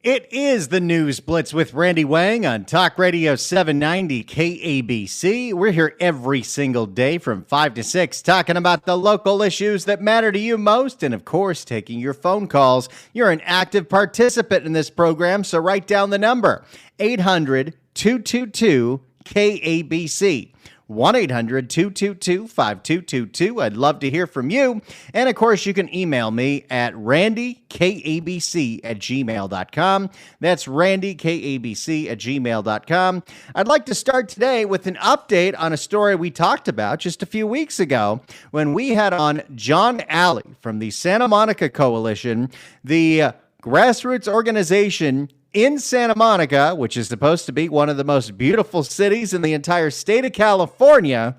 It is the News Blitz with Randy Wang on Talk Radio 790 KABC. We're here every single day from 5 to 6 talking about the local issues that matter to you most and, of course, taking your phone calls. You're an active participant in this program, so write down the number, 800-222-KABC. 1-800-222-5222. I'd love to hear from you. And, of course, you can email me at randykabc@gmail.com. That's randykabc@gmail.com. I'd like to start today with an update on a story we talked about just a few weeks ago when we had on John Alley from the Santa Monica Coalition, the grassroots organization in Santa Monica, which is supposed to be one of the most beautiful cities in the entire state of California,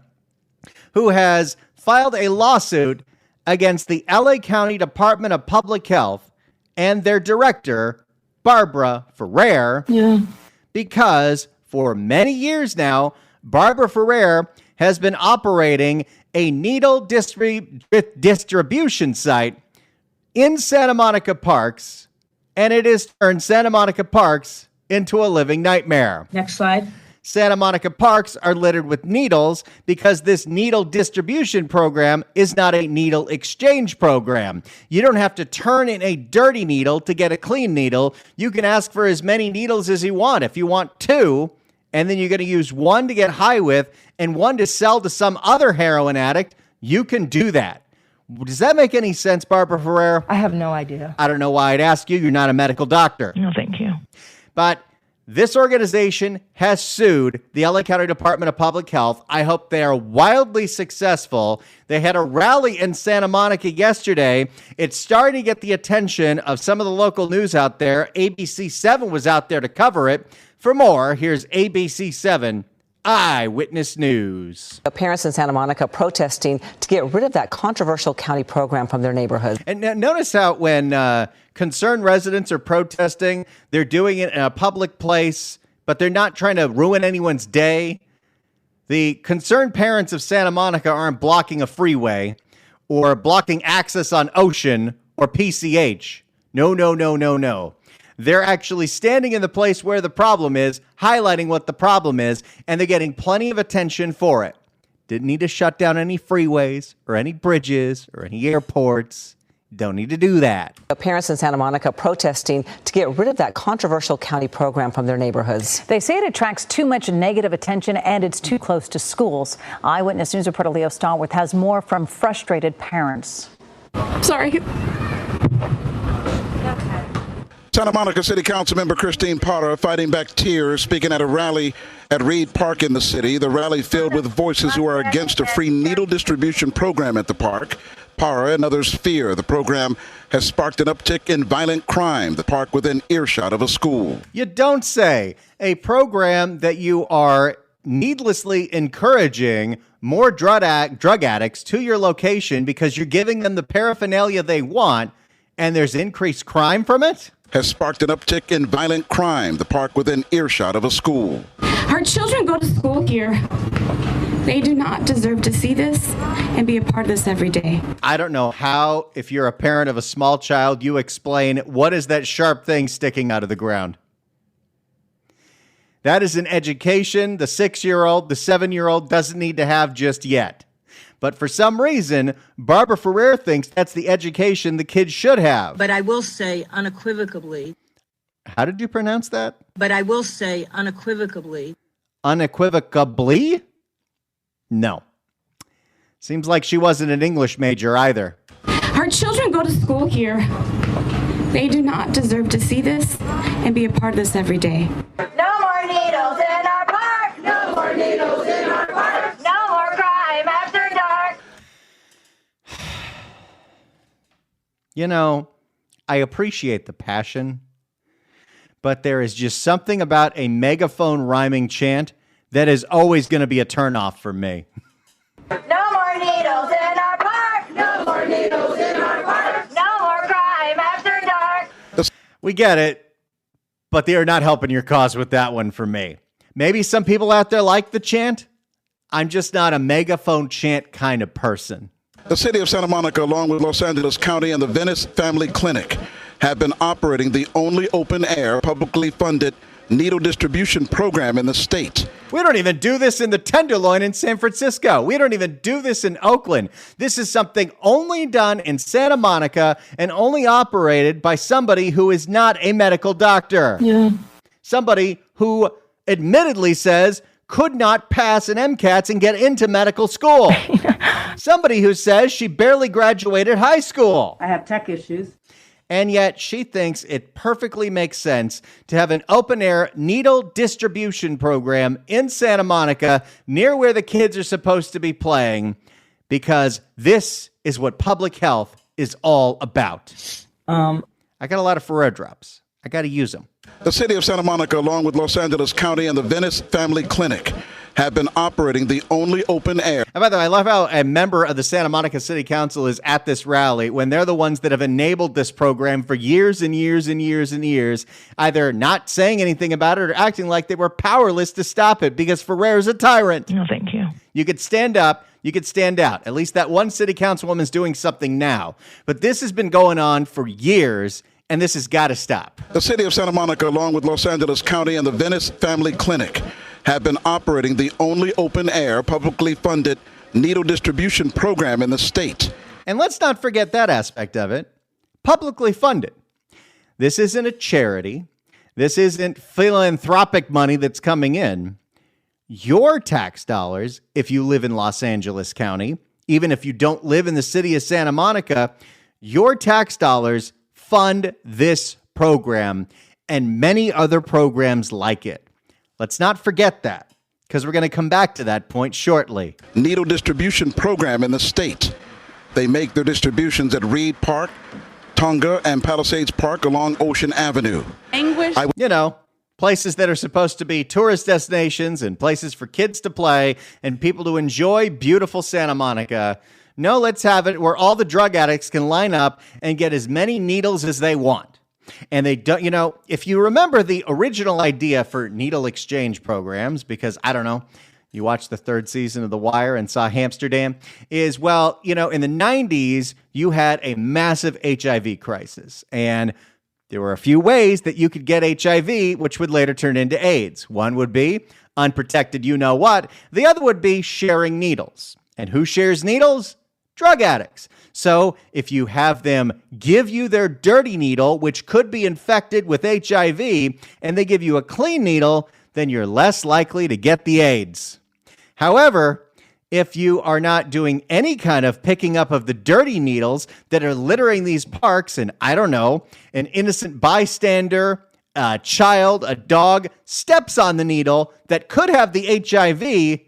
who has filed a lawsuit against the LA County Department of Public Health and their director, Barbara Ferrer, because for many years now, Barbara Ferrer has been operating a needle distribution site in Santa Monica Parks, and it has turned Santa Monica Parks into a living nightmare. Next slide. Santa Monica Parks are littered with needles because this needle distribution program is not a needle exchange program. You don't have to turn in a dirty needle to get a clean needle. You can ask for as many needles as you want. If you want 2, and then you're going to use 1 to get high with and 1 to sell to some other heroin addict, you can do that. Does that make any sense, Barbara Ferrer? I have no idea. I don't know why I'd ask you. You're not a medical doctor. No, thank you. But this organization has sued the LA County Department of Public Health. I hope they are wildly successful. They had a rally in Santa Monica yesterday. It's starting to get the attention of some of the local news out there. ABC7 was out there to cover it. For more, here's ABC7 Eyewitness News. Parents in Santa Monica protesting to get rid of that controversial county program from their neighborhood. And notice how when concerned residents are protesting, they're doing it in a public place, but they're not trying to ruin anyone's day. The concerned parents of Santa Monica aren't blocking a freeway or blocking access on Ocean or PCH. No. They're actually standing in the place where the problem is, highlighting what the problem is, and they're getting plenty of attention for it. Didn't need to shut down any freeways or any bridges or any airports. Don't need to do that. Parents in Santa Monica protesting to get rid of that controversial county program from their neighborhoods. They say it attracts too much negative attention and it's too close to schools. Eyewitness News reporter Leo Stallworth has more from frustrated parents. Sorry. Santa Monica City Council member Christine Potter fighting back tears, speaking at a rally at Reed Park in the city. The rally filled with voices who are against a free needle distribution program at the park. Potter and others fear the program has sparked an uptick in violent crime. The park within earshot of a school. You don't say. A program that you are needlessly encouraging more drug addicts to your location because you're giving them the paraphernalia they want, and there's increased crime from it? Has sparked an uptick in violent crime. The park within earshot of a school. Our children go to school here. They do not deserve to see this and be a part of this every day. I don't know how, if you're a parent of a small child, you explain what is that sharp thing sticking out of the ground. That is an education the 6-year-old, the 7-year-old doesn't need to have just yet. But for some reason, Barbara Ferrer thinks that's the education the kids should have. But I will say unequivocally. How did you pronounce that? But I will say unequivocally. Unequivocally? No. Seems like she wasn't an English major either. Our children go to school here. They do not deserve to see this and be a part of this every day. No more needles in our park. No more needles in our park. No more crime after dark. You know, I appreciate the passion, but there is just something about a megaphone rhyming chant that is always going to be a turnoff for me. No more needles in our park. No more needles in our park. No more crime after dark. We get it, but they are not helping your cause with that one for me. Maybe some people out there like the chant. I'm just not a megaphone chant kind of person. The city of Santa Monica, along with Los Angeles County and the Venice Family Clinic, have been operating the only open-air, publicly funded needle distribution program in the state. We don't even do this in the Tenderloin in San Francisco. We don't even do this in Oakland. This is something only done in Santa Monica and only operated by somebody who is not a medical doctor. Yeah. Somebody who admittedly says could not pass an MCATs and get into medical school. Somebody who says she barely graduated high school. I have tech issues. And yet she thinks it perfectly makes sense to have an open-air needle distribution program in Santa Monica near where the kids are supposed to be playing, because this is what public health is all about. I got a lot of Ferrero drops. I got to use them. The city of Santa Monica, along with Los Angeles County and the Venice Family Clinic, have been operating the only open air. And by the way, I love how a member of the Santa Monica City Council is at this rally when they're the ones that have enabled this program for years and years and years and years, either not saying anything about it or acting like they were powerless to stop it because Ferrer's a tyrant. No, thank you. You could stand up. You could stand out. At least that one city councilwoman's doing something now. But this has been going on for years, and this has got to stop. The city of Santa Monica, along with Los Angeles County and the Venice Family Clinic, have been operating the only open-air, publicly funded needle distribution program in the state. And let's not forget that aspect of it. Publicly funded. This isn't a charity. This isn't philanthropic money that's coming in. Your tax dollars, if you live in Los Angeles County, even if you don't live in the city of Santa Monica, your tax dollars fund this program and many other programs like it. Let's not forget that, because we're going to come back to that point shortly. Needle distribution program in the state. They make their distributions at Reed Park, Tonga, and Palisades Park along Ocean Avenue. Places that are supposed to be tourist destinations and places for kids to play and people to enjoy beautiful Santa Monica. No, let's have it where all the drug addicts can line up and get as many needles as they want. And they don't, if you remember the original idea for needle exchange programs, because I don't know, you watched the third season of The Wire and saw Amsterdam, is, in the 90s, you had a massive HIV crisis. And there were a few ways that you could get HIV, which would later turn into AIDS. One would be unprotected you-know-what. The other would be sharing needles. And who shares needles? Drug addicts. So if you have them give you their dirty needle, which could be infected with HIV, and they give you a clean needle, then you're less likely to get the AIDS. However, if you are not doing any kind of picking up of the dirty needles that are littering these parks, and I don't know, an innocent bystander, a child, a dog steps on the needle that could have the HIV,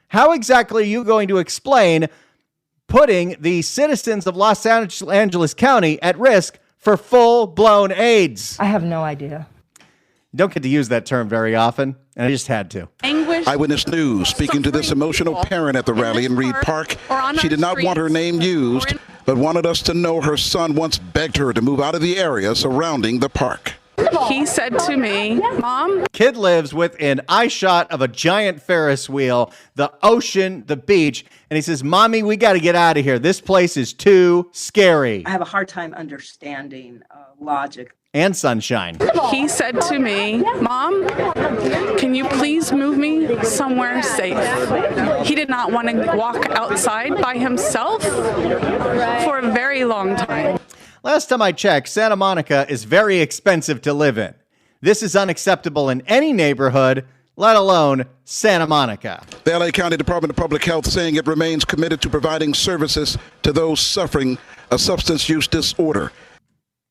how exactly are you going to explain putting the citizens of Los Angeles County at risk for full-blown AIDS? I have no idea. You don't get to use that term very often, and I just had to. Eyewitness News speaking to this emotional parent at the rally in Reed Park. She did not want her name used, but wanted us to know her son once begged her to move out of the area surrounding the park. He said to me, Mom. Kid lives within eye shot of a giant Ferris wheel, the ocean, the beach, and he says, Mommy, we got to get out of here. This place is too scary. I have a hard time understanding logic. And sunshine. He said to me, Mom, can you please move me somewhere safe? He did not want to walk outside by himself for a very long time. Last time I checked, Santa Monica is very expensive to live in. This is unacceptable in any neighborhood, let alone Santa Monica. The LA County Department of Public Health saying it remains committed to providing services to those suffering a substance use disorder.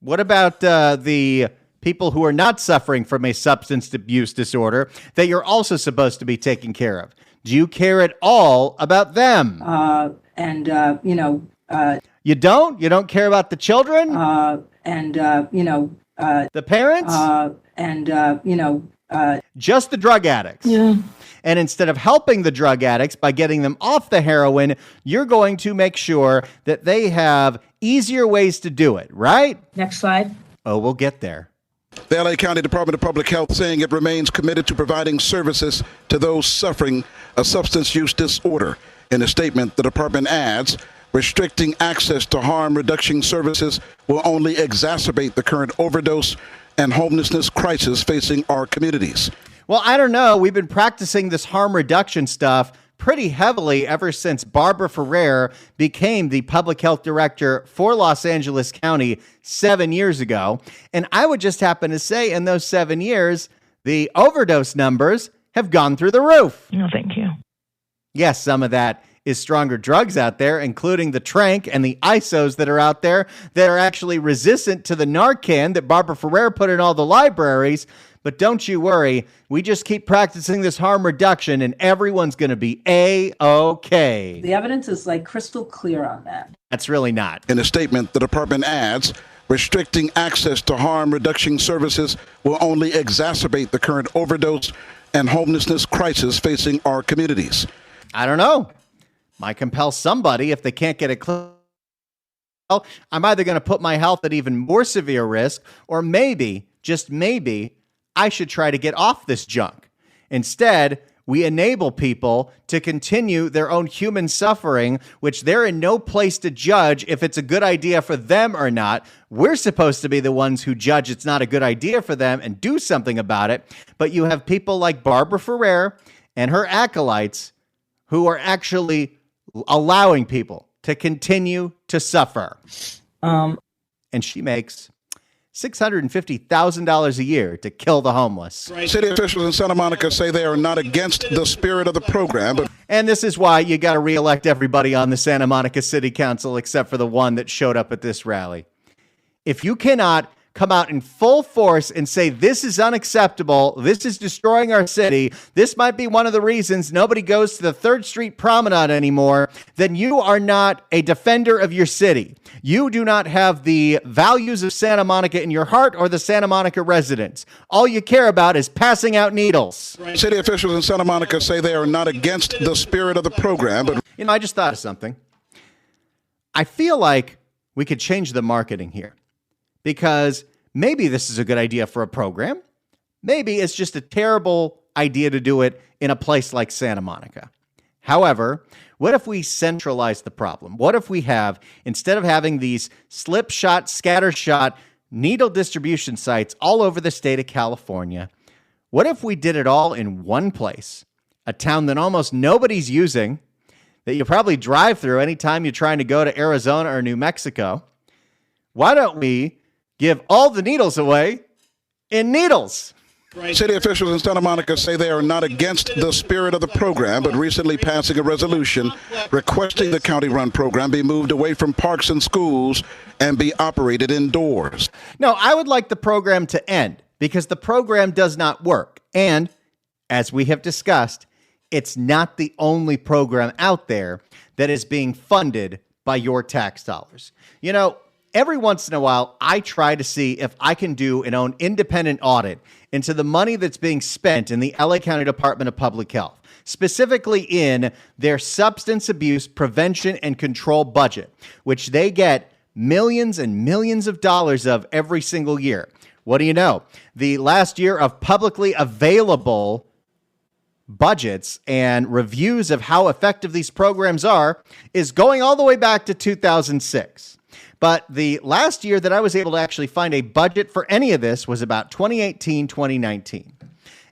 What about the people who are not suffering from a substance abuse disorder that you're also supposed to be taking care of? Do you care at all about them? You don't? You don't care about the children? The parents? Just the drug addicts. Yeah. And instead of helping the drug addicts by getting them off the heroin, you're going to make sure that they have easier ways to do it, right? Next slide. Oh, we'll get there. The LA County Department of Public Health saying it remains committed to providing services to those suffering a substance use disorder. In a statement, the department adds, Restricting access to harm reduction services will only exacerbate the current overdose and homelessness crisis facing our communities. Well, I don't know. We've been practicing this harm reduction stuff pretty heavily ever since Barbara Ferrer became the public health director for Los Angeles County 7 years ago. And I would just happen to say in those 7 years, the overdose numbers have gone through the roof. No, thank you. Yes, some of that is stronger drugs out there, including the Trank and the ISOs that are out there that are actually resistant to the Narcan that Barbara Ferrer put in all the libraries. But don't you worry, we just keep practicing this harm reduction and everyone's going to be A-OK. The evidence is like crystal clear on that. That's really not. In a statement, the department adds, restricting access to harm reduction services will only exacerbate the current overdose and homelessness crisis facing our communities. I don't know. Might compel somebody if they can't get it clear. Well, I'm either going to put my health at even more severe risk, or maybe, just maybe, I should try to get off this junk. Instead, we enable people to continue their own human suffering, which they're in no place to judge if it's a good idea for them or not. We're supposed to be the ones who judge it's not a good idea for them and do something about it. But you have people like Barbara Ferrer and her acolytes who are actually allowing people to continue to suffer. And she makes $650,000 a year to kill the homeless. City officials in Santa Monica say they are not against the spirit of the program. And this is why you got to reelect everybody on the Santa Monica City Council except for the one that showed up at this rally. If you cannot come out in full force and say this is unacceptable, this is destroying our city, this might be one of the reasons nobody goes to the 3rd Street Promenade anymore, then you are not a defender of your city. You do not have the values of Santa Monica in your heart or the Santa Monica residents. All you care about is passing out needles. City officials in Santa Monica say they are not against the spirit of the program. But you know, I just thought of something. I feel like we could change the marketing here. Because maybe this is a good idea for a program. Maybe it's just a terrible idea to do it in a place like Santa Monica. However, what if we centralize the problem? What if we have, instead of having these slip shot, scatter shot, needle distribution sites all over the state of California, what if we did it all in one place? A town that almost nobody's using, that you probably drive through anytime you're trying to go to Arizona or New Mexico. Why don't we give all the needles away in needles? City officials in Santa Monica say they are not against the spirit of the program, but recently passing a resolution requesting the county-run program be moved away from parks and schools and be operated indoors. No, I would like the program to end because the program does not work. And as we have discussed, it's not the only program out there that is being funded by your tax dollars. You know, every once in a while, I try to see if I can do an own independent audit into the money that's being spent in the LA County Department of Public Health, specifically in their substance abuse prevention and control budget, which they get millions and millions of dollars of every single year. What do you know? The last year of publicly available budgets and reviews of how effective these programs are is going all the way back to 2006. But the last year that I was able to actually find a budget for any of this was about 2018, 2019.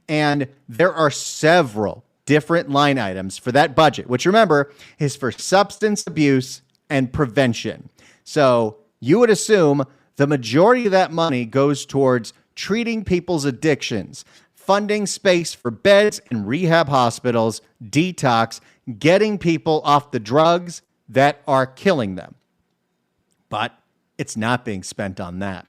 And there are several different line items for that budget, which remember is for substance abuse and prevention. So you would assume the majority of that money goes towards treating people's addictions, funding space for beds in rehab hospitals, detox, getting people off the drugs that are killing them. But it's not being spent on that.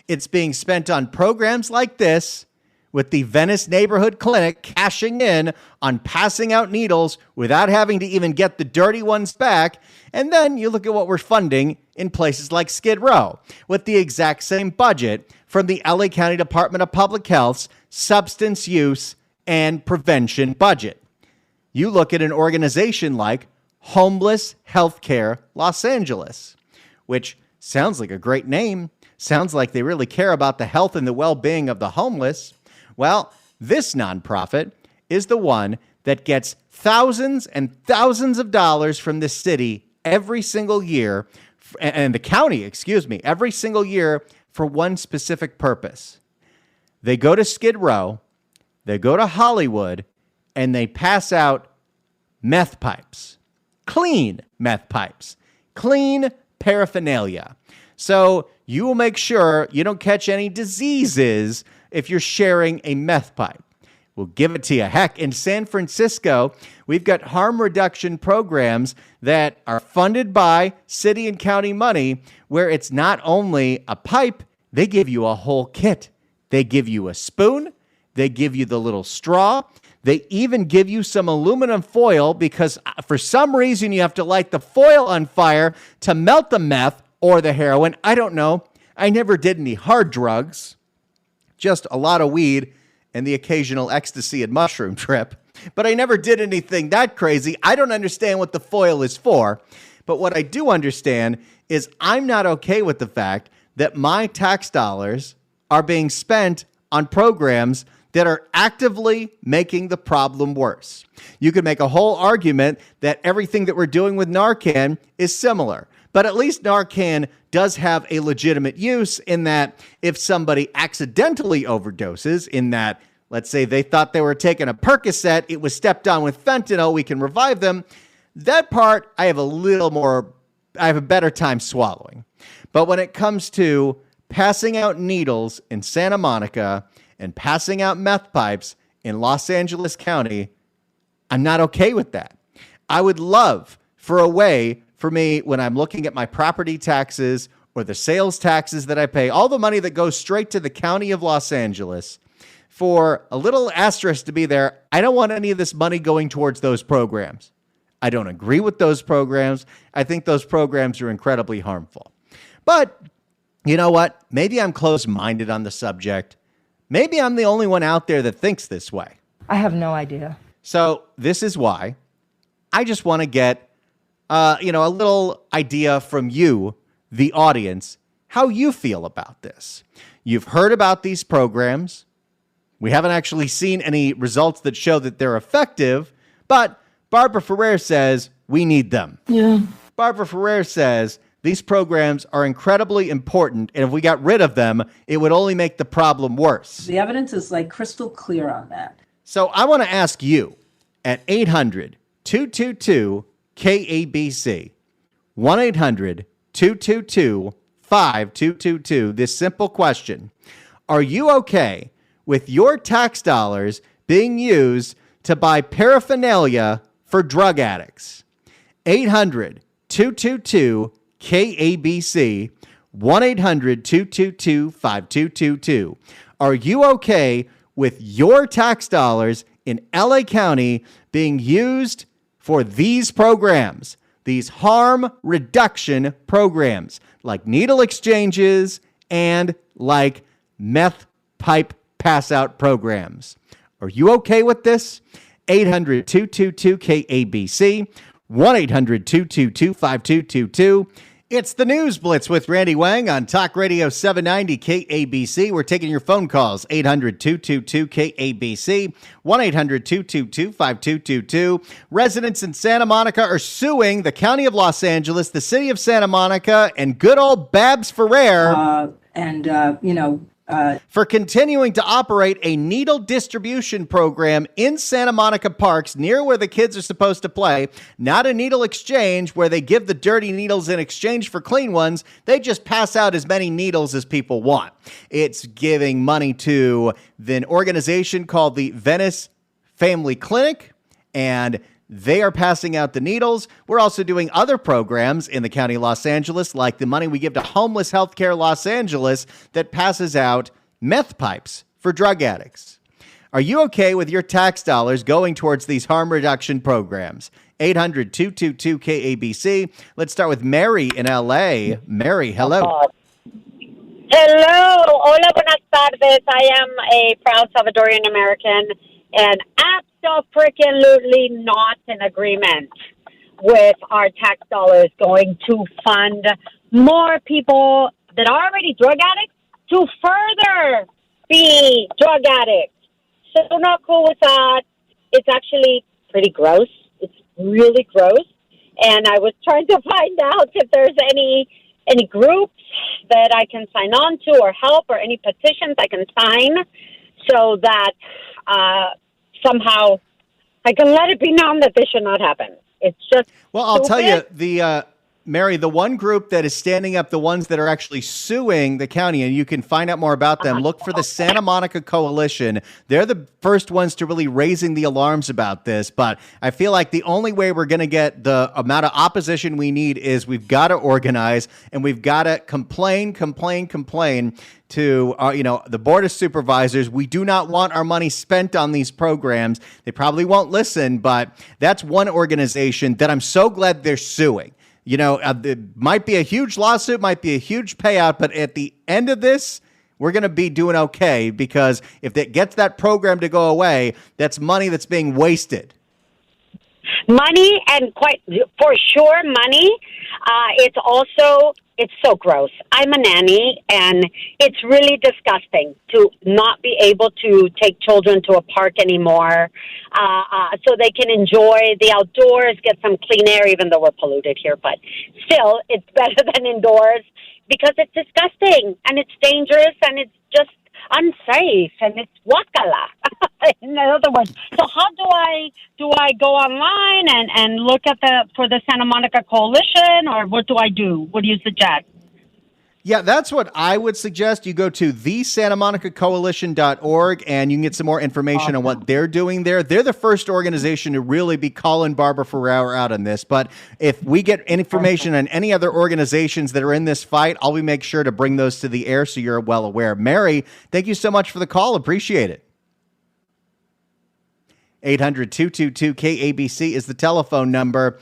It's being spent on programs like this, with the Venice Neighborhood Clinic cashing in on passing out needles without having to even get the dirty ones back. And then you look at what we're funding in places like Skid Row, with the exact same budget from the LA County Department of Public Health's substance use and prevention budget. You look at an organization like Homeless Healthcare Los Angeles, which sounds like a great name. Sounds like they really care about the health and the well-being of the homeless. Well, this nonprofit is the one that gets thousands and thousands of dollars from the city every single year, and the county, every single year for one specific purpose. They go to Skid Row, they go to Hollywood, and they pass out meth pipes, clean meth pipes, clean paraphernalia. So you will make sure you don't catch any diseases if you're sharing a meth pipe. We'll give it to you. Heck, in San Francisco, we've got harm reduction programs that are funded by city and county money, where it's not only a pipe, they give you a whole kit. They give you a spoon. They give you the little straw. They even give you some aluminum foil because for some reason you have to light the foil on fire to melt the meth or the heroin. I don't know. I never did any hard drugs, just a lot of weed and the occasional ecstasy and mushroom trip. But I never did anything that crazy. I don't understand what the foil is for. But what I do understand is I'm not okay with the fact that my tax dollars are being spent on programs that are actively making the problem worse. You could make a whole argument that everything that we're doing with Narcan is similar, but at least Narcan does have a legitimate use in that if somebody accidentally overdoses, in that, let's say they thought they were taking a Percocet, it was stepped on with fentanyl, we can revive them. That part, I have a better time swallowing. But when it comes to passing out needles in Santa Monica and passing out meth pipes in Los Angeles County, I'm not okay with that. I would love for a way for me, when I'm looking at my property taxes or the sales taxes that I pay, all the money that goes straight to the county of Los Angeles, for a little asterisk to be there. I don't want any of this money going towards those programs. I don't agree with those programs. I think those programs are incredibly harmful. But you know what? Maybe I'm closed-minded on the subject. Maybe I'm the only one out there that thinks this way. I have no idea. So this is why I just want to get, a little idea from you, the audience, how you feel about this. You've heard about these programs. We haven't actually seen any results that show that they're effective, but Barbara Ferrer says we need them. Yeah. Barbara Ferrer says these programs are incredibly important, and if we got rid of them, it would only make the problem worse. The evidence is like crystal clear on that. So I want to ask you at 800-222-KABC, 1-800-222-5222, this simple question. Are you okay with your tax dollars being used to buy paraphernalia for drug addicts? 800-222-KABC, 1-800-222-5222. Are you okay with your tax dollars in LA County being used for these programs, these harm reduction programs, like needle exchanges and like meth pipe pass out programs? Are you okay with this? 800-222-KABC, 1-800-222-5222. It's the News Blitz with Randy Wang on Talk Radio 790 KABC. We're taking your phone calls, 800-222-KABC, 1-800-222-5222. Residents in Santa Monica are suing the County of Los Angeles, the City of Santa Monica, and good old Babs Ferrer for continuing to operate a needle distribution program in Santa Monica parks near where the kids are supposed to play. Not a needle exchange where they give the dirty needles in exchange for clean ones. They just pass out as many needles as people want. It's giving money to an organization called the Venice Family Clinic, and they are passing out the needles. We're also doing other programs in the County of Los Angeles, like the money we give to Homeless Healthcare Los Angeles that passes out meth pipes for drug addicts. Are you okay with your tax dollars going towards these harm reduction programs? 800-222-KABC. Let's start with Mary in LA. Mary, hello. Hello. Hola, buenas tardes. I am a proud Salvadorian American and absolutely not in agreement with our tax dollars going to fund more people that are already drug addicts to further be drug addicts. So not cool with that. It's actually pretty gross. It's really gross. And I was trying to find out if there's any groups that I can sign on to or help, or any petitions I can sign, so that somehow I can let it be known that this should not happen. It's just well, I'll tell you, stupid. Mary, the one group that is standing up, the ones that are actually suing the county, and you can find out more about them, look for the Santa Monica Coalition. They're the first ones to really raising the alarms about this. But I feel like the only way we're going to get the amount of opposition we need is we've got to organize, and we've got to complain to the Board of Supervisors. We do not want our money spent on these programs. They probably won't listen, but that's one organization that I'm so glad they're suing. It might be a huge lawsuit, might be a huge payout, but at the end of this, we're going to be doing okay, because if it gets that program to go away, that's money that's being wasted. Money, and quite for sure money. It's so gross. I'm a nanny, and it's really disgusting to not be able to take children to a park anymore, so they can enjoy the outdoors, get some clean air, even though we're polluted here. But still, it's better than indoors, because it's disgusting, and it's dangerous, and it's just unsafe, and it's wakala. In other words, so how do I go online and look at for the Santa Monica Coalition, or what do I do? What do you suggest? Yeah, that's what I would suggest. You go to thesantamonicacoalition.org, and you can get some more information on what they're doing there. They're the first organization to really be calling Barbara Ferrer out on this. But if we get information on any other organizations that are in this fight, I'll make sure to bring those to the air so you're well aware. Mary, thank you so much for the call. Appreciate it. 800-222-KABC is the telephone number.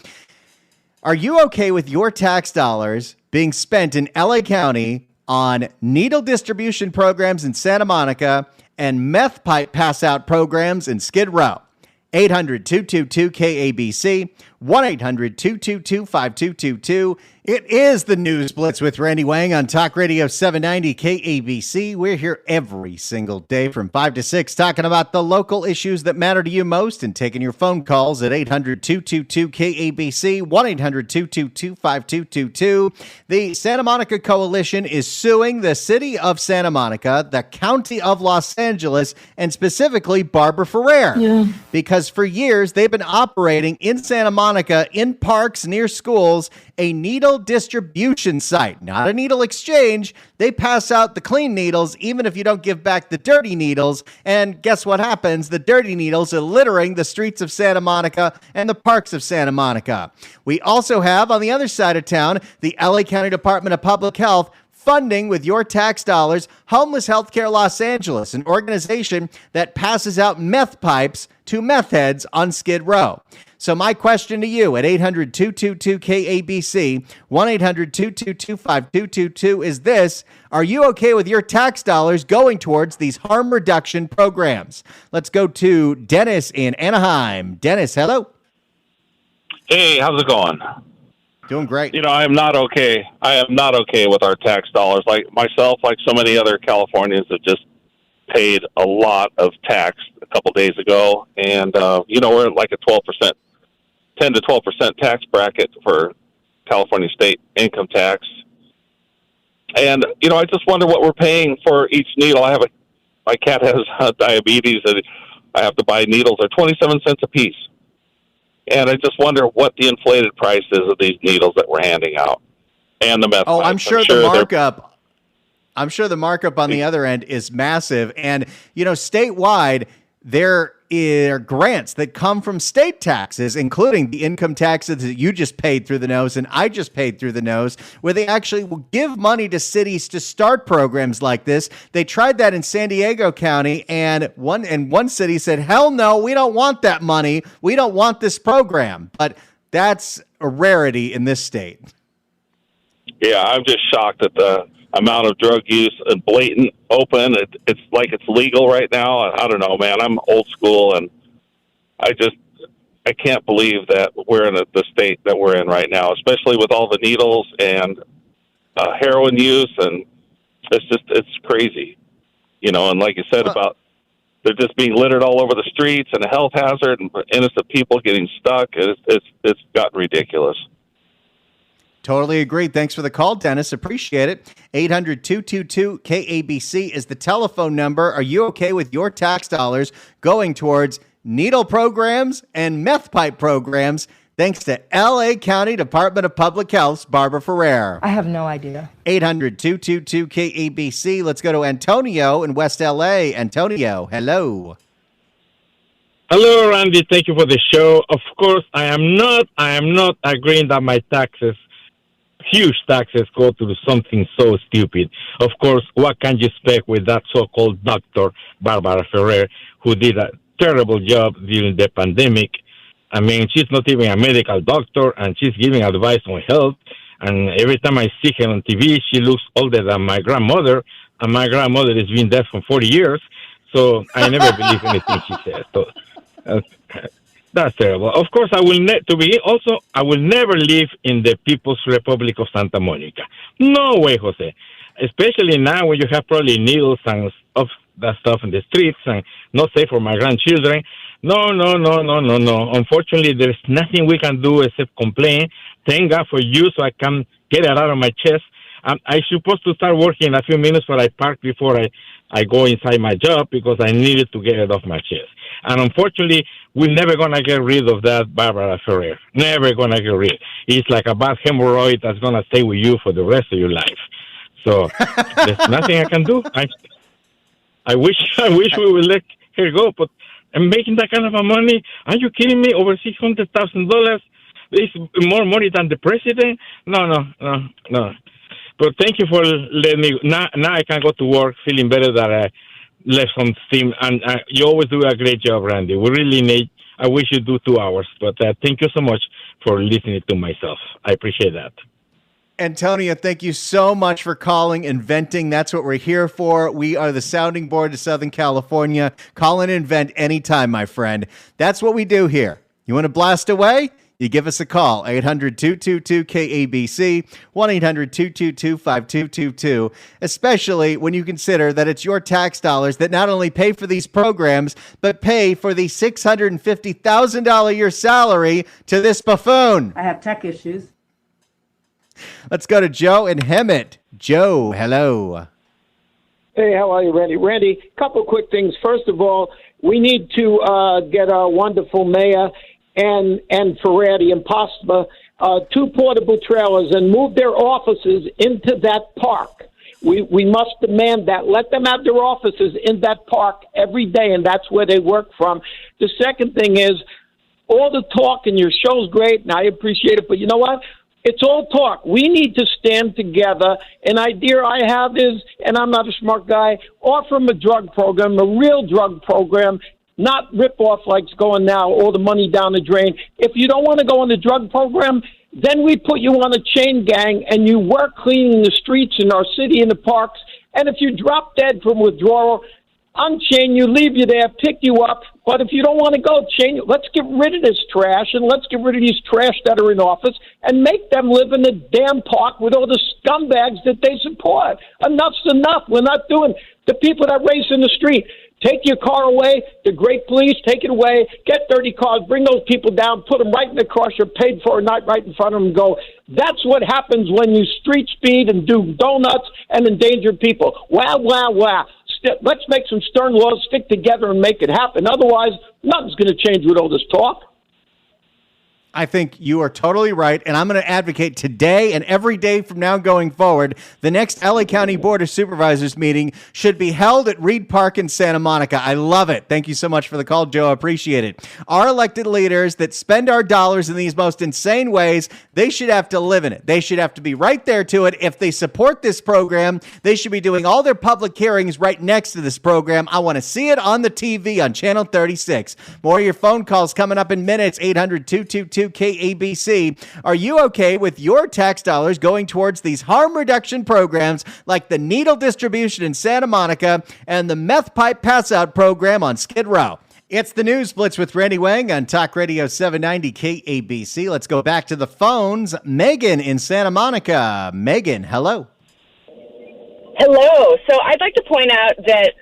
Are you okay with your tax dollars being spent in LA County on needle distribution programs in Santa Monica and meth pipe pass-out programs in Skid Row? 800-222-KABC, 1-800-222-5222. It is the News Blitz with Randy Wang on Talk Radio 790 KABC. We're here every single day from 5 to 6 talking about the local issues that matter to you most and taking your phone calls at 800-222-KABC, 1-800-222-5222. The Santa Monica Coalition is suing the city of Santa Monica, the county of Los Angeles, and specifically Barbara Ferrer. Because for years they've been operating in Santa Monica in parks near schools a needle distribution site, not a needle exchange. They pass out the clean needles, even if you don't give back the dirty needles. And guess what happens? The dirty needles are littering the streets of Santa Monica and the parks of Santa Monica. We also have, on the other side of town, the LA County Department of Public Health funding with your tax dollars Homeless Healthcare Los Angeles, an organization that passes out meth pipes to meth heads on Skid Row. So my question to you at 800-222-KABC, 1-800-222-5222 is this: are you okay with your tax dollars going towards these harm reduction programs? Let's go to Dennis in Anaheim. Dennis, hello. Hey, how's it going? Doing great. I am not okay. I am not okay with our tax dollars. Like myself, like so many other Californians that just paid a lot of tax a couple days ago. And, we're at like a 12%. 10 to 12% tax bracket for California state income tax. And, I just wonder what we're paying for each needle. My cat has diabetes, and I have to buy needles. They're 27 cents a piece. And I just wonder what the inflated price is of these needles that we're handing out and the meth pipes. I'm sure the markup on the other end is massive. And, statewide, there are grants that come from state taxes, including the income taxes that you just paid through the nose and I just paid through the nose, where they actually will give money to cities to start programs like this. They tried that in San Diego County, and one city said, hell no, we don't want that money. We don't want this program. But that's a rarity in this state. Yeah, I'm just shocked at the amount of drug use and blatant open. It's like it's legal right now. I don't know, man. I'm old school, and I can't believe that we're in the state that we're in right now, especially with all the needles and heroin use, and it's crazy, and like you said about they're just being littered all over the streets and a health hazard and innocent people getting stuck. It's gotten ridiculous. Totally agree. Thanks for the call, Dennis. Appreciate it. 800-222-KABC is the telephone number. Are you okay with your tax dollars going towards needle programs and meth pipe programs? Thanks to L.A. County Department of Public Health's Barbara Ferrer. I have no idea. 800-222-KABC. Let's go to Antonio in West L.A. Antonio, hello. Hello, Randy. Thank you for the show. Of course, I am not agreeing that my huge taxes go to something so stupid. Of course, what can you expect with that so-called doctor, Barbara Ferrer, who did a terrible job during the pandemic? I mean, she's not even a medical doctor, and she's giving advice on health. And every time I see her on TV, she looks older than my grandmother, and my grandmother has been dead for 40 years. So I never believe anything she says. So that's terrible. Of course, I will never live in the People's Republic of Santa Monica. No way, Jose. Especially now when you have probably needles and of that stuff in the streets and not safe for my grandchildren. No. Unfortunately, there's nothing we can do except complain. Thank God for you, so I can get it out of my chest. I'm supposed to start working in a few minutes, but I park before I go inside my job because I needed to get it off my chest. And unfortunately, we're never going to get rid of that Barbara Ferrer. Never going to get rid. It's like a bad hemorrhoid that's going to stay with you for the rest of your life. So there's nothing I can do. I wish we would let her go, but I'm making that kind of a money. Are you kidding me? Over $600,000? It's more money than the president? No. But thank you for letting me. Now I can go to work feeling better that I left some steam. And you always do a great job, Randy. We really need. I wish you do 2 hours. But thank you so much for listening to myself. I appreciate that. Antonio, thank you so much for calling and venting. That's what we're here for. We are the sounding board of Southern California. Call and vent anytime, my friend. That's what we do here. You want to blast away? You give us a call, 800-222-KABC, 1-800-222-5222, especially when you consider that it's your tax dollars that not only pay for these programs, but pay for the $650,000 a year salary to this buffoon. I have tech issues. Let's go to Joe in Hemet. Joe, hello. Hey, how are you, Randy? Randy, a couple quick things. First of all, we need to get our wonderful mayor and Ferretti and Postma 2 portable trailers and move their offices into that park. We must demand that. Let them have their offices in that park every day, and that's where they work from. The second thing is, all the talk, and your show's great, and I appreciate it, but you know what? It's all talk. We need to stand together. An idea I have is, and I'm not a smart guy, offer them a drug program, a real drug program, not rip-off like's going now, all the money down the drain. If you don't want to go on the drug program, then we put you on a chain gang and you work cleaning the streets in our city and the parks. And if you drop dead from withdrawal, unchain you, leave you there, pick you up. But if you don't want to go, chain you. Let's get rid of this trash, and let's get rid of these trash that are in office and make them live in the damn park with all the scumbags that they support. Enough's enough. We're not doing the people that race in the street. Take your car away, the great police, take it away, get 30 cars, bring those people down, put them right in the crusher, paid for a night right in front of them, go. That's what happens when you street speed and do donuts and endanger people. Wow. Let's make some stern laws, stick together, and make it happen. Otherwise, nothing's going to change with all this talk. I think you are totally right, and I'm going to advocate today and every day from now going forward, the next LA County Board of Supervisors meeting should be held at Reed Park in Santa Monica. I love it. Thank you so much for the call, Joe. I appreciate it. Our elected leaders that spend our dollars in these most insane ways, they should have to live in it. They should have to be right there to it. If they support this program, they should be doing all their public hearings right next to this program. I want to see it on the TV on Channel 36. More of your phone calls coming up in minutes, 800-222-KABC. Are you okay with your tax dollars going towards these harm reduction programs like the needle distribution in Santa Monica and the meth pipe pass out program on Skid Row? It's the News Blitz with Randy Wang on Talk Radio 790 KABC. Let's go back to the phones. Megan in Santa Monica. Megan, hello. Hello. So I'd like to point out that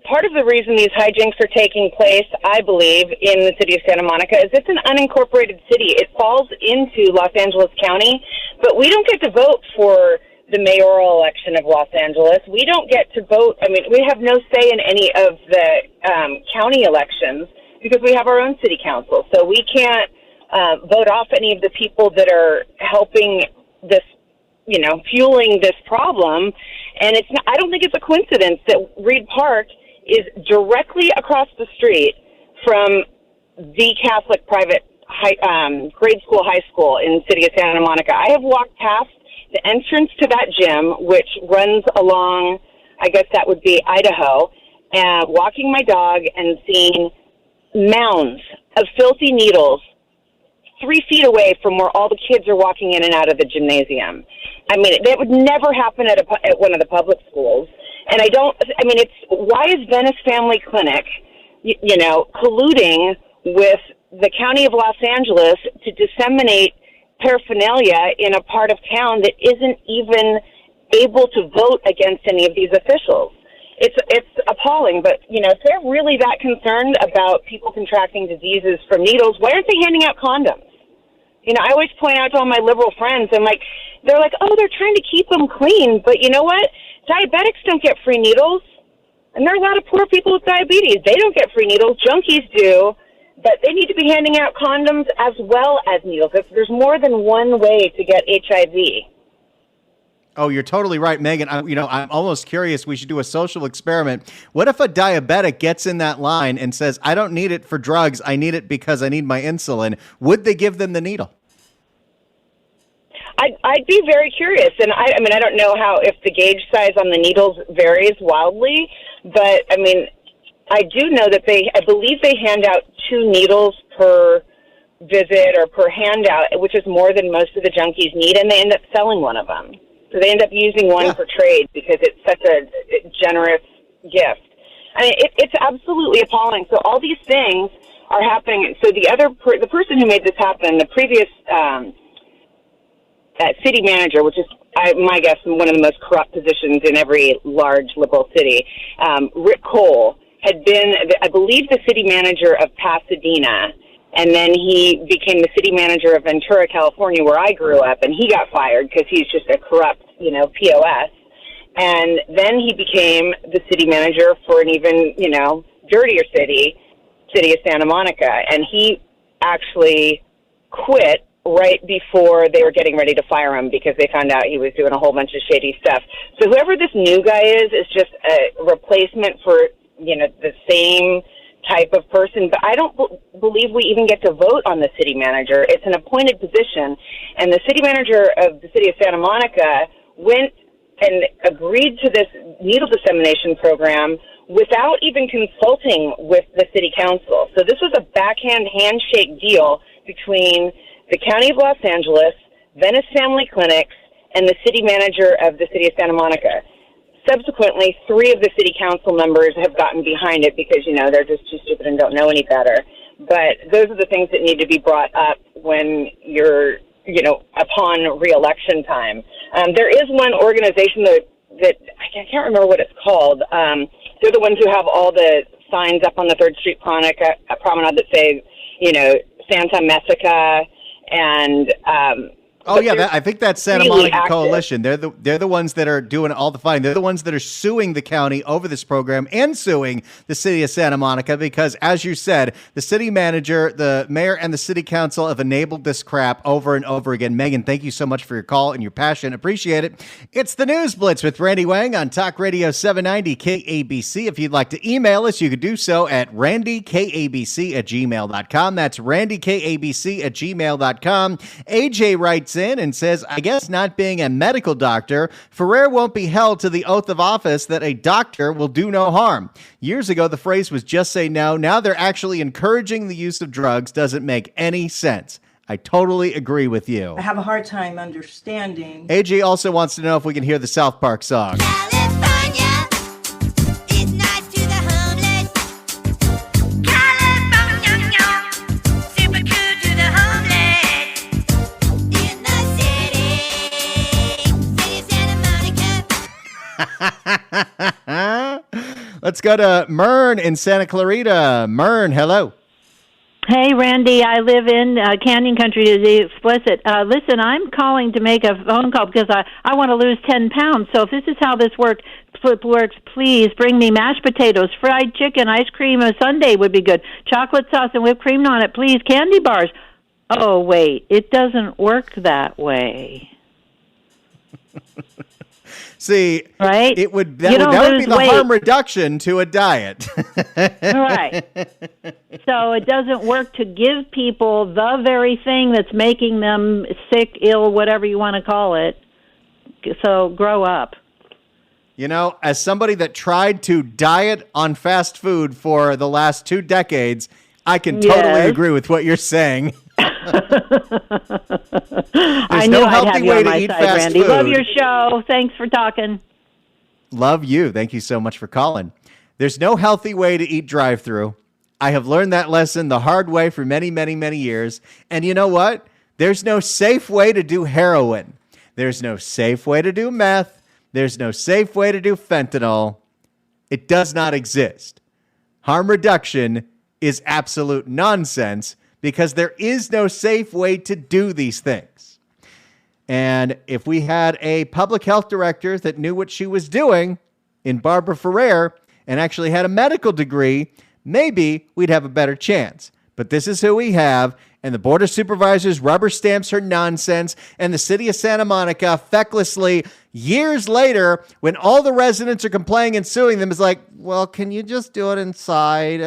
part of the reason these hijinks are taking place, I believe, in the city of Santa Monica is it's an unincorporated city. It falls into Los Angeles County, but we don't get to vote for the mayoral election of Los Angeles. We don't get to vote. I mean, we have no say in any of the county elections because we have our own city council. So we can't vote off any of the people that are helping this, fueling this problem. And I don't think it's a coincidence that Reed Park is directly across the street from the Catholic private grade school, high school in the city of Santa Monica. I have walked past the entrance to that gym, which runs along, I guess that would be Idaho, and walking my dog and seeing mounds of filthy needles 3 feet away from where all the kids are walking in and out of the gymnasium. I mean, that would never happen at one of the public schools. And why is Venice Family Clinic, colluding with the county of Los Angeles to disseminate paraphernalia in a part of town that isn't even able to vote against any of these officials? It's appalling, but, if they're really that concerned about people contracting diseases from needles, why aren't they handing out condoms? I always point out to all my liberal friends, they're like, oh, they're trying to keep them clean, but you know what? Diabetics don't get free needles, and there are a lot of poor people with diabetes. They don't get free needles. Junkies do. But they need to be handing out condoms as well as needles. There's more than one way to get HIV. Oh, you're totally right, Megan. I'm almost curious. We should do a social experiment. What if a diabetic gets in that line and says, I don't need it for drugs. I need it because I need my insulin. Would they give them the needle? I'd be very curious. And I don't know if the gauge size on the needles varies wildly, but I do know that I believe they hand out 2 needles per visit or per handout, which is more than most of the junkies need, and they end up selling one of them. So they end up using one for trade because it's such a generous gift. It's absolutely appalling. So all these things are happening. So the person who made this happen, the previous city manager, which is, my guess, one of the most corrupt positions in every large liberal city, Rick Cole, had been, I believe, the city manager of Pasadena, and then he became the city manager of Ventura, California, where I grew up, and he got fired because he's just a corrupt, POS. And then he became the city manager for an even, dirtier city of Santa Monica, and he actually quit right before they were getting ready to fire him because they found out he was doing a whole bunch of shady stuff. So whoever this new guy is just a replacement for the same type of person, but I don't believe we even get to vote on the city manager. It's an appointed position, and the city manager of the city of Santa Monica went and agreed to this needle dissemination program without even consulting with the city council. So this was a backhand handshake deal between the county of Los Angeles, Venice Family Clinics, and the city manager of the city of Santa Monica. Subsequently, 3 of the city council members have gotten behind it because, they're just too stupid and don't know any better. But those are the things that need to be brought up when you're, upon re-election time. There is one organization that I can't remember what it's called. They're the ones who have all the signs up on the 3rd Street promenade that say, Santa Messica and I think that's Santa Monica Coalition. They're the ones that are doing all the fighting. They're the ones that are suing the county over this program and suing the city of Santa Monica because, as you said, the city manager, the mayor, and the city council have enabled this crap over and over again. Megan, thank you so much for your call and your passion. Appreciate it. It's the News Blitz with Randy Wang on Talk Radio 790 KABC. If you'd like to email us, you could do so at randykabc@gmail.com. That's randykabc@gmail.com. AJ writes in and says, I guess not being a medical doctor, Ferrer won't be held to the oath of office that a doctor will do no harm. Years ago, the phrase was just say no. Now they're actually encouraging the use of drugs. Doesn't make any sense. I totally agree with you. I have a hard time understanding. AJ also wants to know if we can hear the South Park song. Let's Let's go to Mern in Santa Clarita. Mern, hello. Hey, Randy, I live in Canyon Country, to be explicit. Listen, I'm calling to make a phone call because I want to lose 10 pounds. So if this is how this works, please bring me mashed potatoes, fried chicken, ice cream, a sundae would be good. Chocolate sauce and whipped cream on it, please. Candy bars. Oh, wait, it doesn't work that way. See, right? That would be the harm reduction to a diet. Right. So it doesn't work to give people the very thing that's making them sick, ill, whatever you want to call it. So grow up. You know, as somebody that tried to diet on fast food for the last 2 decades, I can totally agree with what you're saying. I knew I'd have you on my side, Randy. Love your show. Thanks for talking. Love you. Thank you so much for calling. There's no healthy way to eat drive-through. I have learned that lesson the hard way for many, many, many years. And you know what? There's no safe way to do heroin. There's no safe way to do meth. There's no safe way to do fentanyl. It does not exist. Harm reduction is absolute nonsense because there is no safe way to do these things. And if we had a public health director that knew what she was doing in Barbara Ferrer and actually had a medical degree, maybe we'd have a better chance. But this is who we have, and the Board of Supervisors rubber stamps her nonsense, and the city of Santa Monica fecklessly, years later, when all the residents are complaining and suing them, is like, well, can you just do it inside?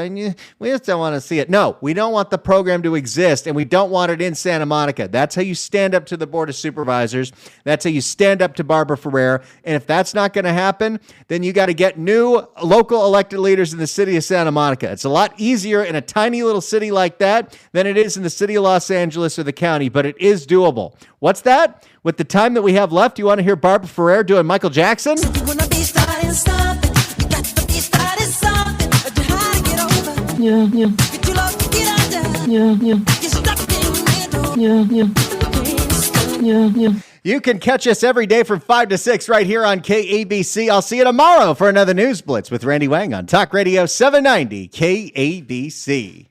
We just don't want to see it. No, we don't want the program to exist, and we don't want it in Santa Monica. That's how you stand up to the Board of Supervisors. That's how you stand up to Barbara Ferrer. And if that's not going to happen, then you got to get new local elected leaders in the city of Santa Monica. It's a lot easier in a tiny little city like that than it is in the city of Los Angeles or the county, but it is doable. What's that? With the time that we have left, you want to hear Barbara Ferrer doing Michael Jackson? You can catch us every day from 5 to 6 right here on KABC. I'll see you tomorrow for another News Blitz with Randy Wang on Talk Radio 790 KABC.